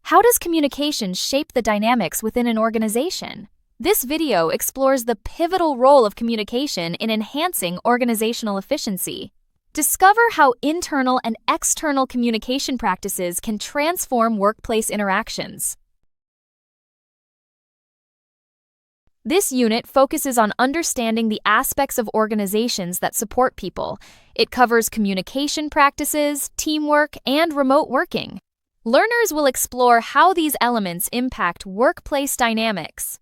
How does communication shape the dynamics within an organization? This video explores the pivotal role of communication in enhancing organizational efficiency. Discover how internal and external communication practices can transform workplace interactions. This unit focuses on understanding the aspects of organizations that support people. It covers communication practices, teamwork, and remote working. Learners will explore how these elements impact workplace dynamics.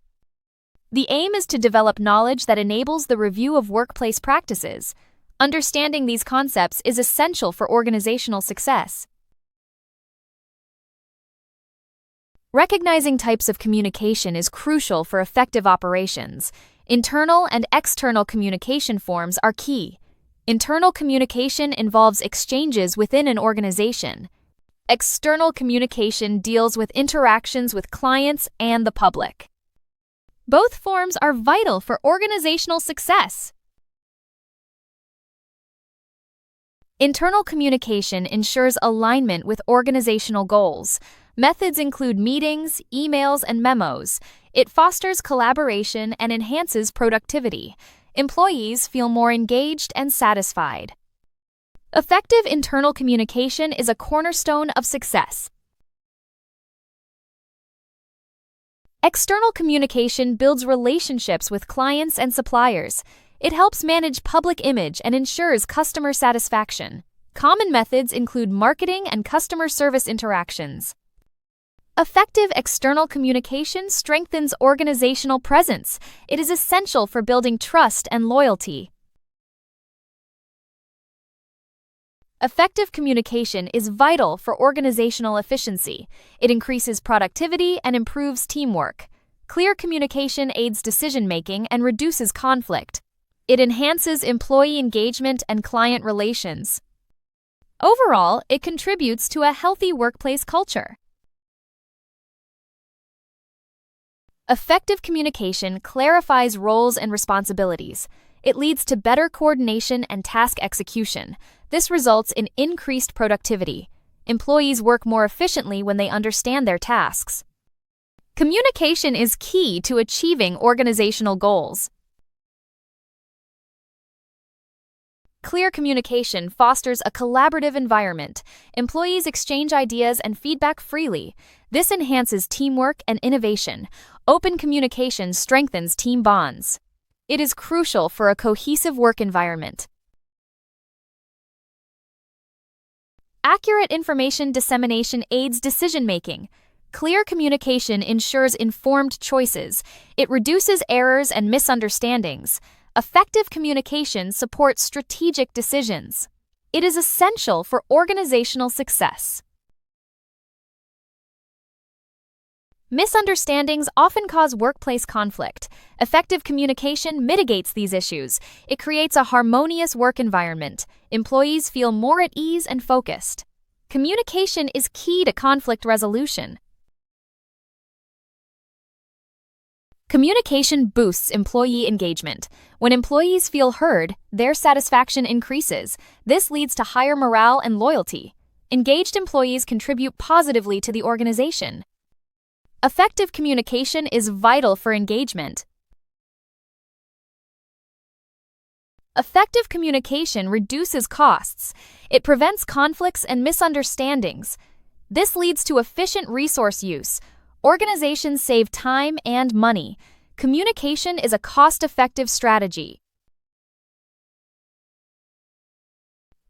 The aim is to develop knowledge that enables the review of workplace practices. Understanding these concepts is essential for organizational success. Recognizing types of communication is crucial for effective operations. Internal and external communication forms are key. Internal communication involves exchanges within an organization. External communication deals with interactions with clients and the public. Both forms are vital for organizational success. Internal communication ensures alignment with organizational goals. Methods include meetings, emails, and memos. It fosters collaboration and enhances productivity. Employees feel more engaged and satisfied. Effective internal communication is a cornerstone of success. External communication builds relationships with clients and suppliers. It helps manage public image and ensures customer satisfaction. Common methods include marketing and customer service interactions. Effective external communication strengthens organizational presence. It is essential for building trust and loyalty. Effective communication is vital for organizational efficiency. It increases productivity and improves teamwork. Clear communication aids decision-making and reduces conflict. It enhances employee engagement and client relations. Overall, it contributes to a healthy workplace culture. Effective communication clarifies roles and responsibilities. It leads to better coordination and task execution. This results in increased productivity. Employees work more efficiently when they understand their tasks. Communication is key to achieving organizational goals. Clear communication fosters a collaborative environment. Employees exchange ideas and feedback freely. This enhances teamwork and innovation. Open communication strengthens team bonds. It is crucial for a cohesive work environment. Accurate information dissemination aids decision-making. Clear communication ensures informed choices. It reduces errors and misunderstandings. Effective communication supports strategic decisions. It is essential for organizational success. Misunderstandings often cause workplace conflict. Effective communication mitigates these issues. It creates a harmonious work environment. Employees feel more at ease and focused. Communication is key to conflict resolution. Communication boosts employee engagement. When employees feel heard, their satisfaction increases. This leads to higher morale and loyalty. Engaged employees contribute positively to the organization. Effective communication is vital for engagement. Effective communication reduces costs. It prevents conflicts and misunderstandings. This leads to efficient resource use. Organizations save time and money. Communication is a cost-effective strategy.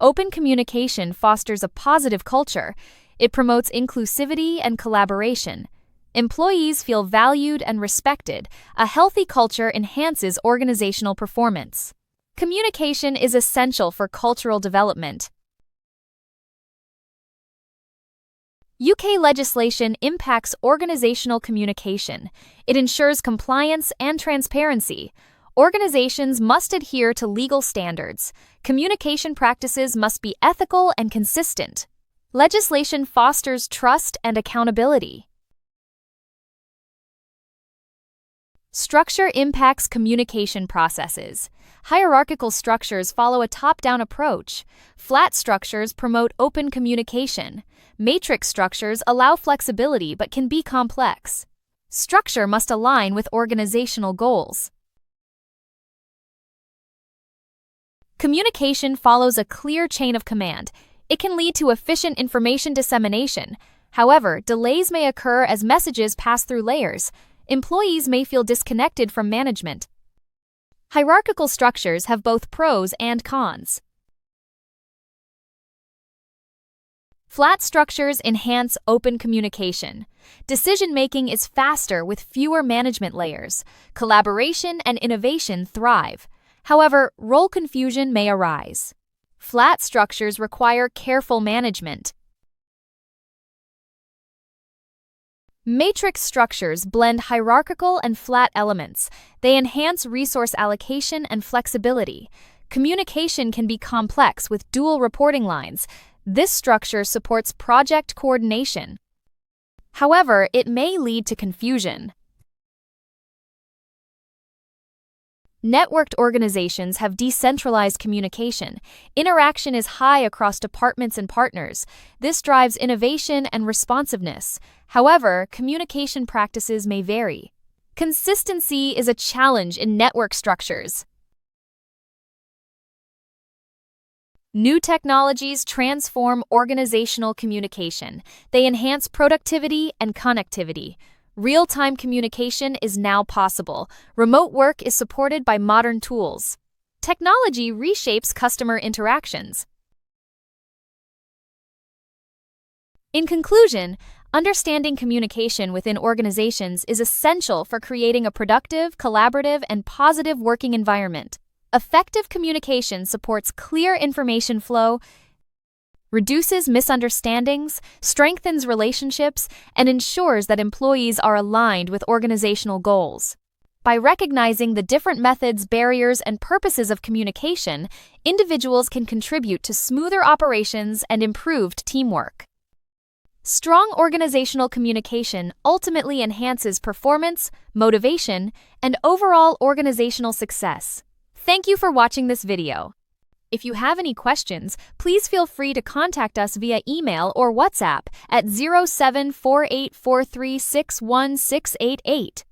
Open communication fosters a positive culture. It promotes inclusivity and collaboration. Employees feel valued and respected. A healthy culture enhances organizational performance. Communication is essential for cultural development. UK legislation impacts organizational communication. It ensures compliance and transparency. Organizations must adhere to legal standards. Communication practices must be ethical and consistent. Legislation fosters trust and accountability. Structure impacts communication processes. Hierarchical structures follow a top-down approach. Flat structures promote open communication. Matrix structures allow flexibility but can be complex. Structure must align with organizational goals. Communication follows a clear chain of command. It can lead to efficient information dissemination. However, delays may occur as messages pass through layers. Employees may feel disconnected from management. Hierarchical structures have both pros and cons. Flat structures enhance open communication. Decision-making is faster with fewer management layers. Collaboration and innovation thrive. However, role confusion may arise. Flat structures require careful management. Matrix structures blend hierarchical and flat elements. They enhance resource allocation and flexibility. Communication can be complex with dual reporting lines. This structure supports project coordination. However, it may lead to confusion. Networked organizations have decentralized communication. Interaction is high across departments and partners. This drives innovation and responsiveness. However, communication practices may vary. Consistency is a challenge in network structures. New technologies transform organizational communication. They enhance productivity and connectivity. Real-time communication is now possible. Remote work is supported by modern tools. Technology reshapes customer interactions. In conclusion, understanding communication within organizations is essential for creating a productive, collaborative, and positive working environment. Effective communication supports clear information flow, reduces misunderstandings, strengthens relationships, and ensures that employees are aligned with organizational goals. By recognizing the different methods, barriers, and purposes of communication, individuals can contribute to smoother operations and improved teamwork. Strong organizational communication ultimately enhances performance, motivation, and overall organizational success. Thank you for watching this video. If you have any questions, please feel free to contact us via email or WhatsApp at 074843616888.